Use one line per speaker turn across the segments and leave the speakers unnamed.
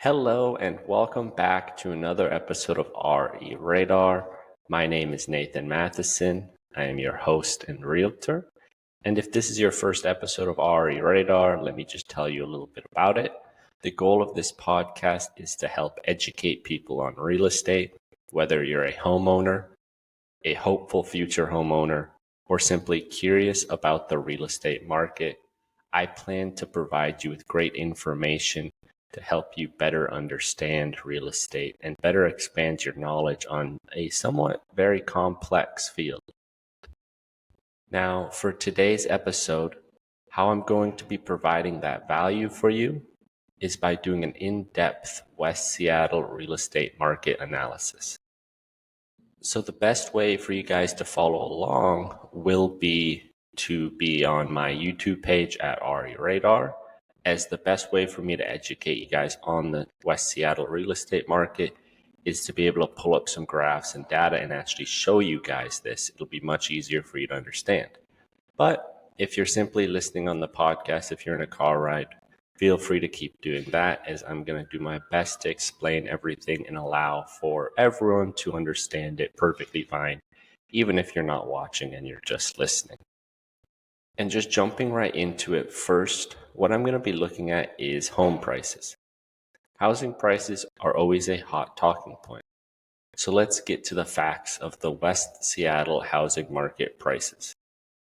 Hello and welcome back to another episode of RE Radar. My name is Nathan Matheson. I am your host and realtor. And if this is your first episode of RE Radar, let me just tell you a little bit about it. The goal of this podcast is to help educate people on real estate, whether you're a homeowner, a hopeful future homeowner, or simply curious about the real estate market. I plan to provide you with great information to help you better understand real estate and better expand your knowledge on a somewhat very complex field. Now, for today's episode, how I'm going to be providing that value for you is by doing an in-depth West Seattle real estate market analysis. So the best way for you guys to follow along will be to be on my YouTube page at RE Radar, as the best way for me to educate you guys on the West Seattle real estate market is to be able to pull up some graphs and data and actually show you guys this. It'll be much easier for you to understand. But if you're simply listening on the podcast, if you're in a car ride, feel free to keep doing that, as I'm going to do my best to explain everything and allow for everyone to understand it perfectly fine, even if you're not watching and you're just listening. And just jumping right into it first, what I'm going to be looking at is home prices. Housing prices are always a hot talking point. So let's get to the facts of the West Seattle housing market prices.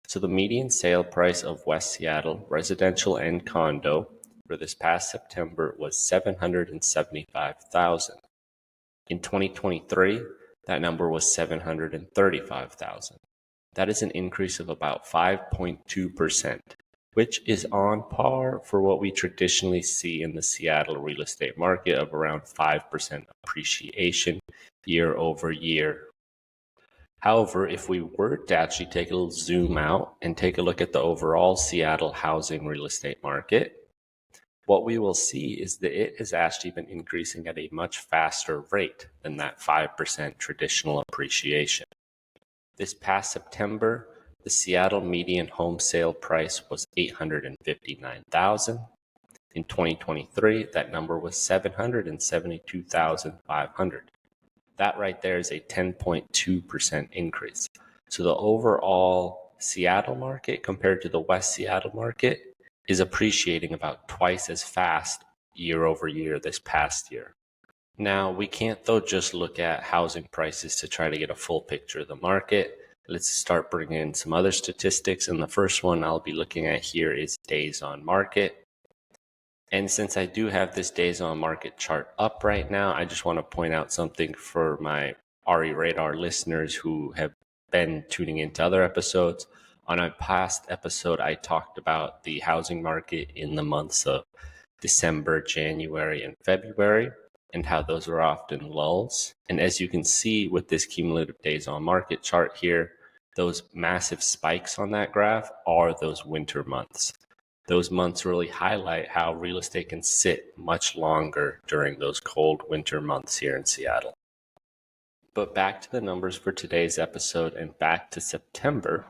So the median sale price of West Seattle residential and condo for this past September was $775,000. In 2023, that number was $735,000. That is an increase of about 5.2%, which is on par for what we traditionally see in the Seattle real estate market of around 5% appreciation year over year. However, if we were to actually take a little zoom out and take a look at the overall Seattle housing real estate market, what we will see is that it has actually been increasing at a much faster rate than that 5% traditional appreciation. This past September, the Seattle median home sale price was $859,000. In 2023, that number was $772,500. That right there is a 10.2% increase. So the overall Seattle market compared to the West Seattle market is appreciating about twice as fast year over year this past year. Now, we can't though just look at housing prices to try to get a full picture of the market. Let's start bringing in some other statistics. And the first one I'll be looking at here is days on market. And since I do have this days on market chart up right now, I just want to point out something for my RE Radar listeners who have been tuning into other episodes. On a past episode, I talked about the housing market in the months of December, January, and February, and how those are often lulls. And as you can see with this cumulative days on market chart here, those massive spikes on that graph are those winter months. Those months really highlight how real estate can sit much longer during those cold winter months here in Seattle. But back to the numbers for today's episode and back to September,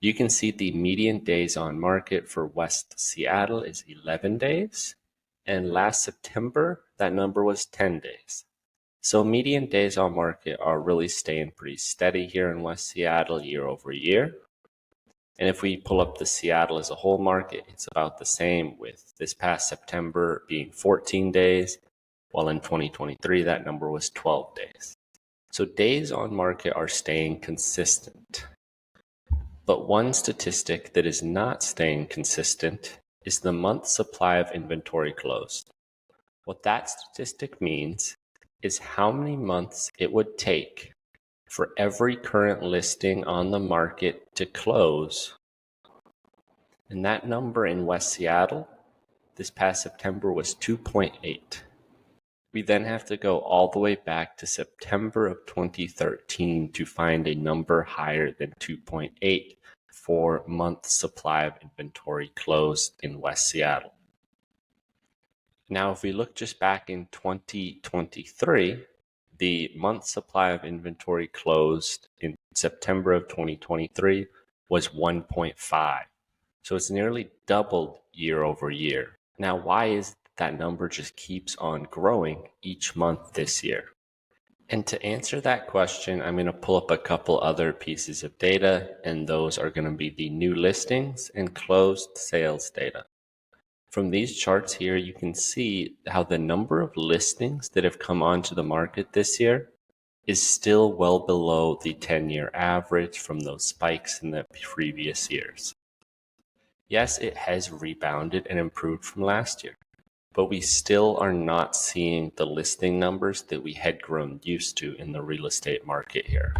you can see the median days on market for West Seattle is 11 days. And last September, that number was 10 days. So median days on market are really staying pretty steady here in West Seattle year over year. And if we pull up the Seattle as a whole market, it's about the same, with this past September being 14 days, while in 2023, that number was 12 days. So days on market are staying consistent. But one statistic that is not staying consistent is the month supply of inventory closed. What that statistic means is how many months it would take for every current listing on the market to close. And that number in West Seattle this past September was 2.8. We then have to go all the way back to September of 2013 to find a number higher than 2.8 for month supply of inventory closed in West Seattle. Now, if we look just back in 2023, the month supply of inventory closed in September of 2023 was 1.5. So it's nearly doubled year over year. Now, why is that number just keeps on growing each month this year. And to answer that question, I'm going to pull up a couple other pieces of data, and those are going to be the new listings and closed sales data. From these charts here, you can see how the number of listings that have come onto the market this year is still well below the 10-year average from those spikes in the previous years. Yes, it has rebounded and improved from last year, but we still are not seeing the listing numbers that we had grown used to in the real estate market here.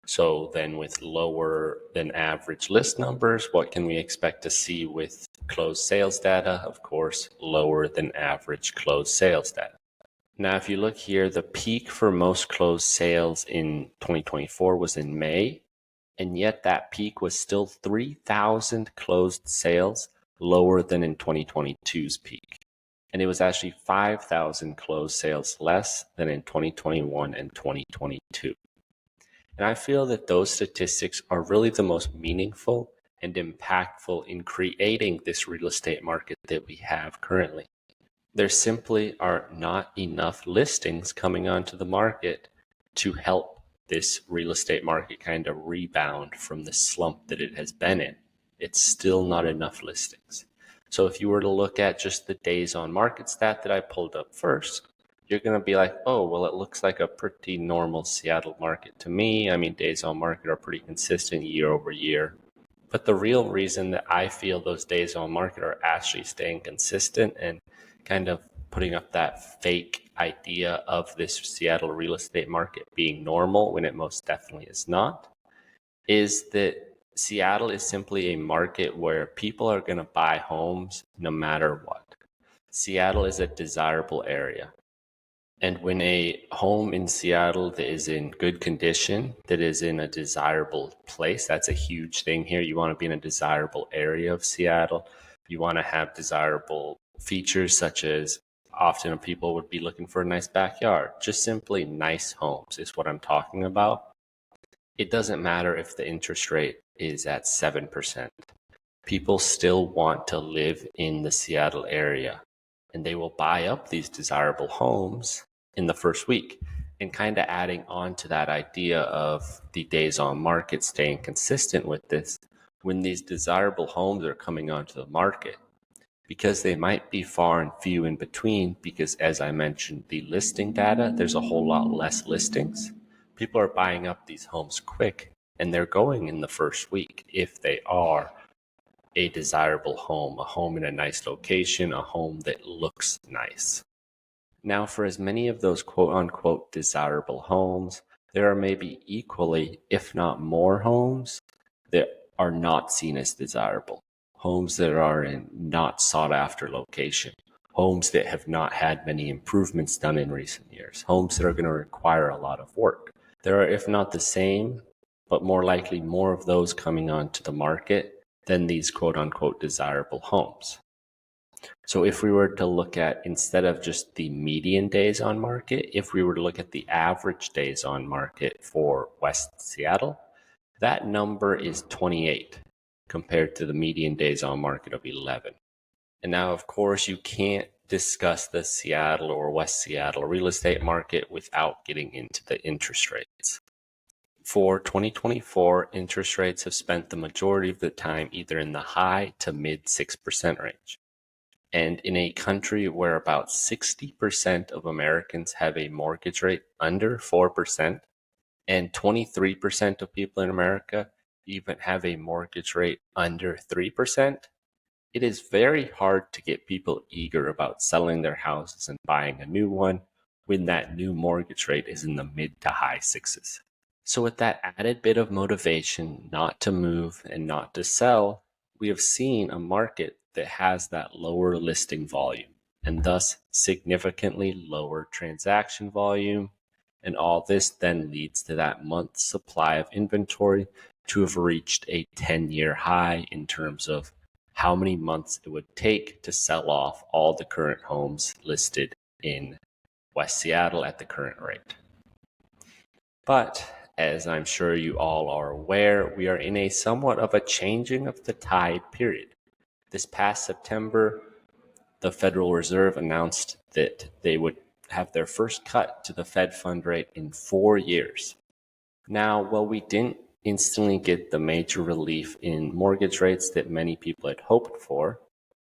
So then with lower than average list numbers, what can we expect to see with closed sales data? Of course, lower than average closed sales data. Now, if you look here, the peak for most closed sales in 2024 was in May, and yet that peak was still 3,000 closed sales lower than in 2022's peak. And it was actually 5,000 closed sales less than in 2021 and 2022. And I feel that those statistics are really the most meaningful and impactful in creating this real estate market that we have currently. There simply are not enough listings coming onto the market to help this real estate market kind of rebound from the slump that it has been in. It's still not enough listings. So if you were to look at just the days on market stat that I pulled up first, you're going to be like, oh, well, it looks like a pretty normal Seattle market to me. I mean, days on market are pretty consistent year over year. But the real reason that I feel those days on market are actually staying consistent and kind of putting up that fake idea of this Seattle real estate market being normal when it most definitely is not, is that Seattle is simply a market where people are going to buy homes no matter what. Seattle is a desirable area. And when a home in Seattle that is in good condition, that is in a desirable place, that's a huge thing here. You want to be in a desirable area of Seattle. You want to have desirable features such as often people would be looking for a nice backyard. Just simply nice homes is what I'm talking about. It doesn't matter if the interest rate is at 7%. People still want to live in the Seattle area, and they will buy up these desirable homes in the first week. And kind of adding on to that idea of the days on market staying consistent with this, when these desirable homes are coming onto the market, because they might be far and few in between, because as I mentioned, the listing data, there's a whole lot less listings. People are buying up these homes quick, and they're going in the first week if they are a desirable home, a home in a nice location, a home that looks nice. Now, for as many of those quote-unquote desirable homes, there are maybe equally, if not more homes that are not seen as desirable. Homes that are in not sought-after location. Homes that have not had many improvements done in recent years. Homes that are going to require a lot of work. There are, if not the same, but more likely more of those coming onto the market than these quote-unquote desirable homes. So if we were to look at, instead of just the median days on market, if we were to look at the average days on market for West Seattle, that number is 28 compared to the median days on market of 11. And now, of course, you can't discuss the Seattle or West Seattle real estate market without getting into the interest rates. For 2024, interest rates have spent the majority of the time either in the high to mid 6% range. And in a country where about 60% of Americans have a mortgage rate under 4%, and 23% of people in America even have a mortgage rate under 3%, it is very hard to get people eager about selling their houses and buying a new one when that new mortgage rate is in the mid to high sixes. So with that added bit of motivation not to move and not to sell, we have seen a market that has that lower listing volume and thus significantly lower transaction volume. And all this then leads to that month's supply of inventory to have reached a 10-year high in terms of how many months it would take to sell off all the current homes listed in West Seattle at the current rate. But as I'm sure you all are aware, we are in a somewhat of a changing of the tide period. This past September, the Federal Reserve announced that they would have their first cut to the Fed fund rate in 4 years. Now, while we didn't instantly get the major relief in mortgage rates that many people had hoped for,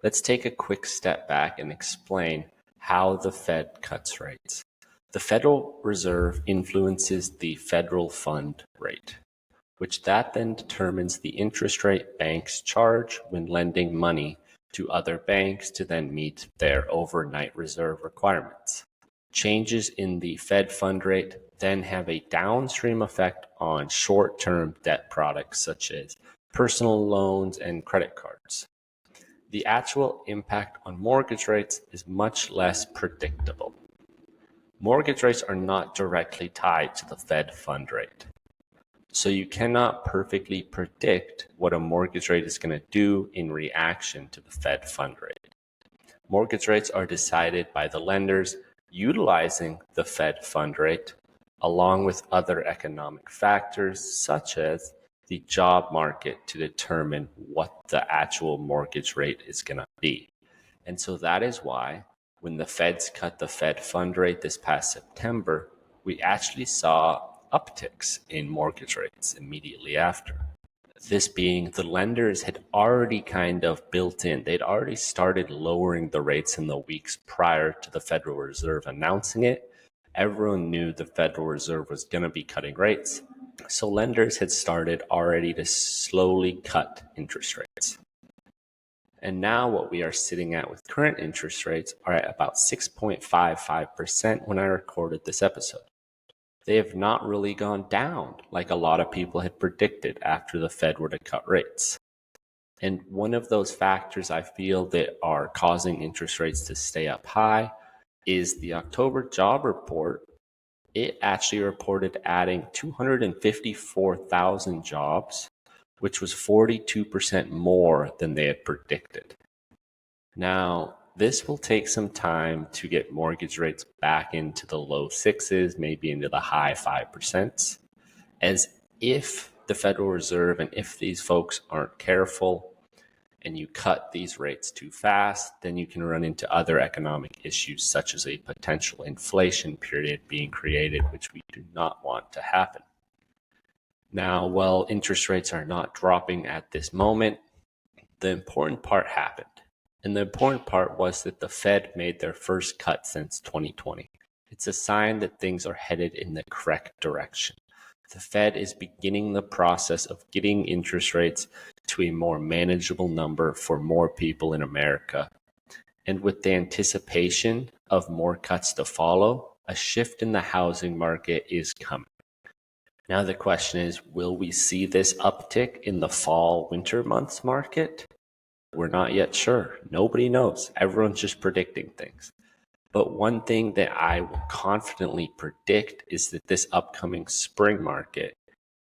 let's take a quick step back and explain how the Fed cuts rates. The Federal Reserve influences the federal fund rate, which that then determines the interest rate banks charge when lending money to other banks to then meet their overnight reserve requirements. Changes in the Fed fund rate then have a downstream effect on short-term debt products such as personal loans and credit cards. The actual impact on mortgage rates is much less predictable. Mortgage rates are not directly tied to the Fed fund rate. So you cannot perfectly predict what a mortgage rate is going to do in reaction to the Fed fund rate. Mortgage rates are decided by the lenders utilizing the Fed fund rate along with other economic factors such as the job market to determine what the actual mortgage rate is going to be. And so that is why when the Feds cut the Fed fund rate this past September, we actually saw upticks in mortgage rates immediately after. This being the lenders had already kind of built in, they'd already started lowering the rates in the weeks prior to the Federal Reserve announcing it. Everyone knew the Federal Reserve was going to be cutting rates. So lenders had started already to slowly cut interest rates. And now what we are sitting at with current interest rates are at about 6.55% when I recorded this episode. They have not really gone down like a lot of people had predicted after the Fed were to cut rates. And one of those factors I feel that are causing interest rates to stay up high is the October job report. It actually reported adding 254,000 jobs, which was 42% more than they had predicted. Now, this will take some time to get mortgage rates back into the low sixes, maybe into the high 5%, as if the Federal Reserve and if these folks aren't careful and you cut these rates too fast, then you can run into other economic issues such as a potential inflation period being created, which we do not want to happen. Now, while interest rates are not dropping at this moment, the important part happened. And the important part was that the Fed made their first cut since 2020. It's a sign that things are headed in the correct direction. The Fed is beginning the process of getting interest rates to a more manageable number for more people in America. And with the anticipation of more cuts to follow, a shift in the housing market is coming. Now the question is, will we see this uptick in the fall-winter months market? We're not yet sure. Nobody knows. Everyone's just predicting things. But one thing that I will confidently predict is that this upcoming spring market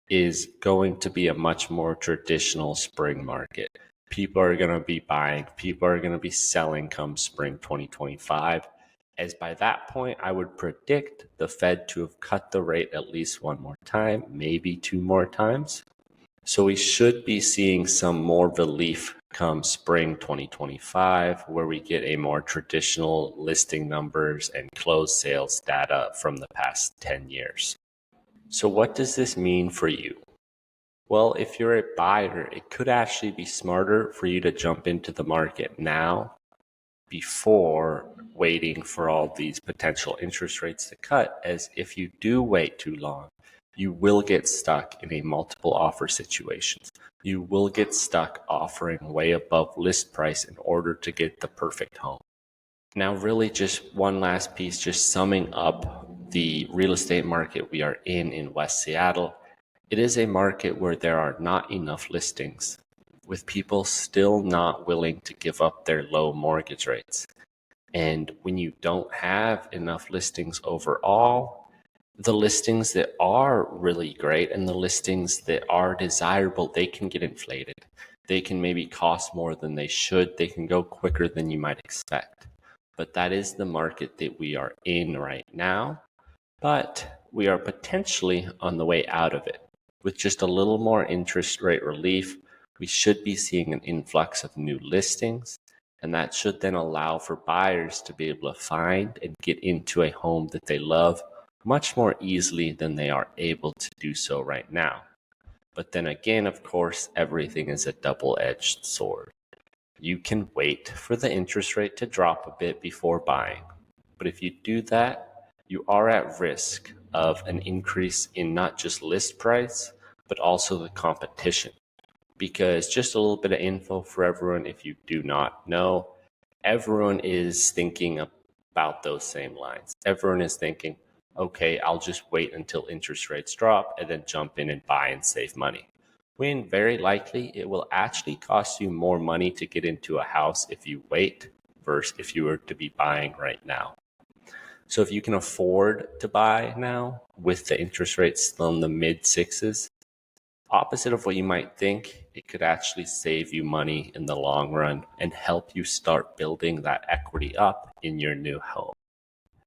is going to be a much more traditional spring market. People are going to be buying, people are going to be selling come spring 2025. As by that point, I would predict the Fed to have cut the rate at least one more time, maybe two more times. So we should be seeing some more relief come spring 2025, where we get a more traditional listing numbers and closed sales data from the past 10 years. So what does this mean for you? Well, if you're a buyer, it could actually be smarter for you to jump into the market now before waiting for all these potential interest rates to cut, as if you do wait too long, you will get stuck in a multiple offer situations. You will get stuck offering way above list price in order to get the perfect home. Now, really just one last piece, just summing up the real estate market we are in West Seattle. It is a market where there are not enough listings, with people still not willing to give up their low mortgage rates. And when you don't have enough listings overall, the listings that are really great and the listings that are desirable, they can get inflated. They can maybe cost more than they should. They can go quicker than you might expect. But that is the market that we are in right now. But we are potentially on the way out of it. With just a little more interest rate relief, we should be seeing an influx of new listings. And that should then allow for buyers to be able to find and get into a home that they love much more easily than they are able to do so right now. But then again, of course, everything is a double-edged sword. You can wait for the interest rate to drop a bit before buying. But if you do that, you are at risk of an increase in not just list price, but also the competition. Because just a little bit of info for everyone, if you do not know, everyone is thinking about those same lines. Everyone is thinking, okay, I'll just wait until interest rates drop and then jump in and buy and save money. When very likely it will actually cost you more money to get into a house if you wait versus if you were to be buying right now. So if you can afford to buy now with the interest rates still in the mid sixes, opposite of what you might think, it could actually save you money in the long run and help you start building that equity up in your new home.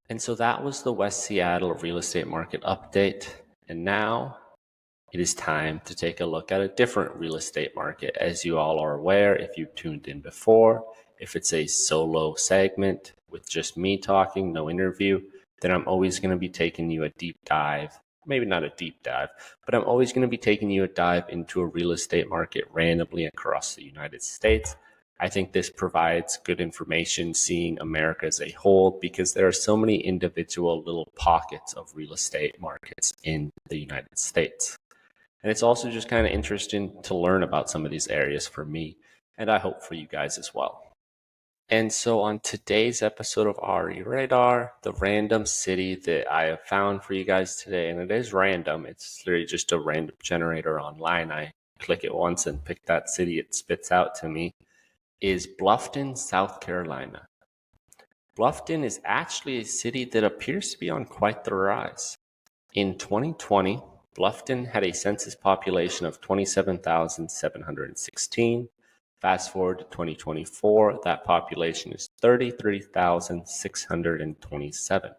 And so that was the West Seattle real estate market update. And now it is time to take a look at a different real estate market. As you all are aware, if you tuned in before, if it's a solo segment with just me talking, no interview, then I'm always going to be taking you a deep dive. Maybe not a deep dive, but I'm always going to be taking you a dive into a real estate market randomly across the United States. I think this provides good information seeing America as a whole because there are so many individual little pockets of real estate markets in the United States. And it's also just kind of interesting to learn about some of these areas for me, and I hope for you guys as well. And so on today's episode of RE Radar, the random city that I have found for you guys today, and it is random, it's literally just a random generator online. I click it once and pick that city it spits out to me, is Bluffton, South Carolina. Bluffton is actually a city that appears to be on quite the rise. In 2020, Bluffton had a census population of 27,716. Fast forward to 2024, that population is 33,627.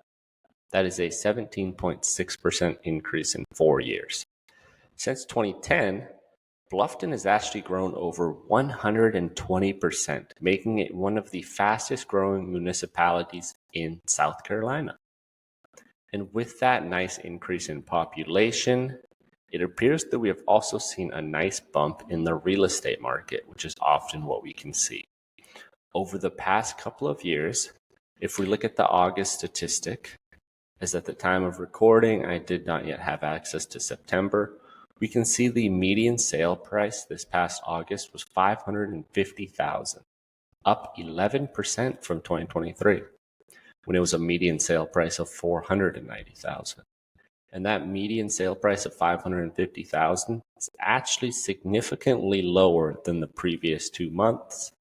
That is a 17.6% increase in 4 years. Since 2010, Bluffton has actually grown over 120%, making it one of the fastest growing municipalities in South Carolina. And with that nice increase in population, it appears that we have also seen a nice bump in the real estate market, which is often what we can see. Over the past couple of years, if we look at the August statistic, as at the time of recording, I did not yet have access to September, we can see the median sale price this past August was $550,000, up 11% from 2023, when it was a median sale price of $490,000. And that median sale price of $550,000 is actually significantly lower than the previous 2 months.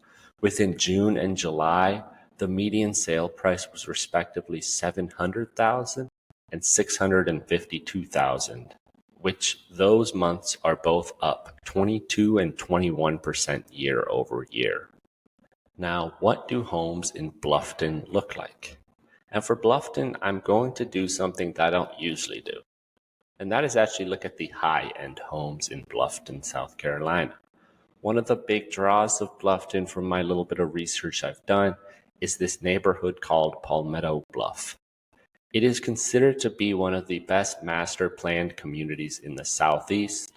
Within June and July, the median sale price was respectively $700,000 and $652,000, which those months are both up 22 and 21% year over year. Now, what do homes in Bluffton look like? And for Bluffton, I'm going to do something that I don't usually do. And that is actually look at the high-end homes in Bluffton, South Carolina. One of the big draws of Bluffton from my little bit of research I've done is this neighborhood called Palmetto Bluff. It is considered to be one of the best master planned communities in the Southeast.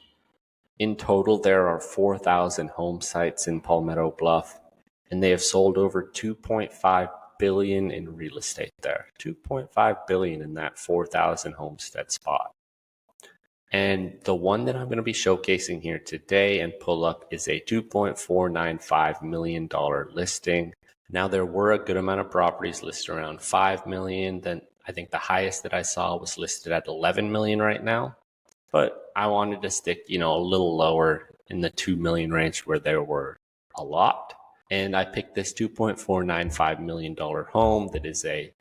In total, there are 4,000 home sites in Palmetto Bluff, and they have sold over $2.5 billion in real estate there. $2.5 billion in that 4,000 homestead spot. And the one that I'm going to be showcasing here today and pull up is a $2.495 million listing. Now, there were a good amount of properties listed around $5 million. Then I think the highest that I saw was listed at $11 million right now. But I wanted to stick, a little lower in the $2 million range where there were a lot. And I picked this $2.495 million home that is a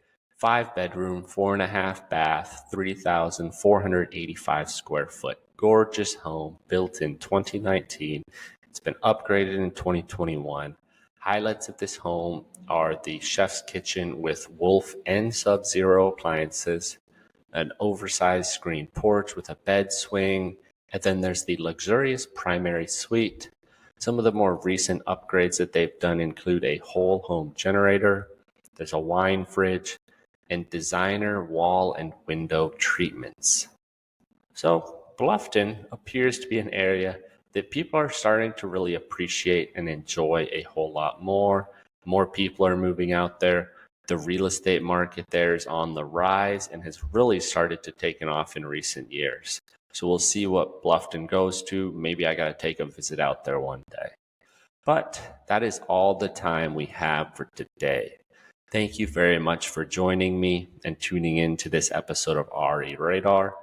5-bedroom, 4.5 bath, 3,485 square foot, gorgeous home built in 2019. It's been upgraded in 2021. Highlights of this home are the chef's kitchen with Wolf and Sub-Zero appliances, an oversized screened porch with a bed swing, and then there's the luxurious primary suite. Some of the more recent upgrades that they've done include a whole home generator, there's a wine fridge, and designer wall and window treatments. So Bluffton appears to be an area that people are starting to really appreciate and enjoy a whole lot more. More people are moving out there. The real estate market there is on the rise and has really started to take off in recent years. So we'll see what Bluffton goes to. Maybe I got to take a visit out there one day. But that is all the time we have for today. Thank you very much for joining me and tuning in to this episode of RE Radar.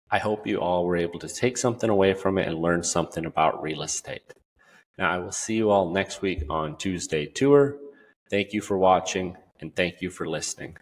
I hope you all were able to take something away from it and learn something about real estate. Now, I will see you all next week on Tuesday Tour. Thank you for watching and thank you for listening.